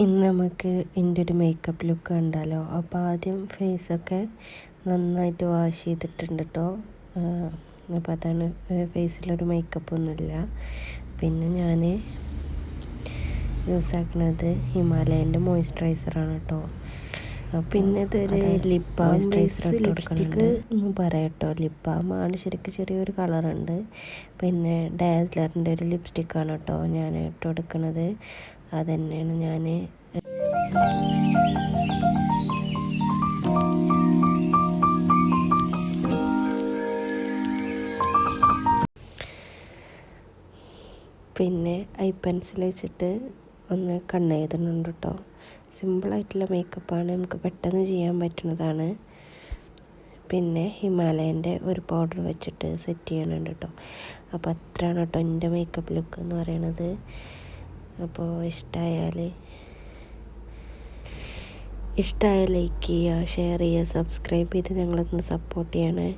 ഇന്ന് നമുക്ക് എൻ്റെ ഒരു മേക്കപ്പ് ലുക്ക് കണ്ടാലോ. അപ്പോൾ ആദ്യം ഫേസൊക്കെ നന്നായിട്ട് വാഷ് ചെയ്തിട്ടുണ്ട് കേട്ടോ. അപ്പോൾ അതാണ്, ഫേസിലൊരു മേക്കപ്പ് ഒന്നുമില്ല. പിന്നെ ഞാൻ യൂസ് ആക്കുന്നത് ഹിമാലയൻ്റെ മോയ്സ്ചറൈസറാണ് കേട്ടോ. പിന്നെ ഇതൊരു ലിപ് ബാം ലിപ്സ്റ്റിക്ക് ഒന്നും പറയാം കേട്ടോ. ലിപ് ബാമാണ് ശരിക്കും ചെറിയൊരു കളറുണ്ട്. പിന്നെ ഡാസ്ലറിൻ്റെ ഒരു ലിപ്സ്റ്റിക്കാണ് കേട്ടോ ഞാൻ ഇട്ട് കൊടുക്കുന്നത്. അതുതന്നെയാണ് ഞാൻ പിന്നെ ഐ പെൻസിൽ വെച്ചിട്ട് ഒന്ന് കണ്ണെഴുതുന്നുണ്ട് കേട്ടോ. സിമ്പിളായിട്ടുള്ള മേക്കപ്പാണ്, നമുക്ക് പെട്ടെന്ന് ചെയ്യാൻ പറ്റുന്നതാണ്. പിന്നെ ഹിമാലയൻ്റെ ഒരു പൗഡർ വെച്ചിട്ട് സെറ്റ് ചെയ്യണുണ്ട് കേട്ടോ. അപ്പോൾ അത്രയാണ് കേട്ടോ എൻ്റെ മേക്കപ്പ് ലുക്ക് എന്ന് പറയണത്. അപ്പോൾ ഇഷ്ടമായാൽ ലൈക്ക് ചെയ്യുക, ഷെയർ ചെയ്യുക, സബ്സ്ക്രൈബ് ചെയ്ത് ഞങ്ങളൊന്ന് സപ്പോർട്ട് ചെയ്യണേ.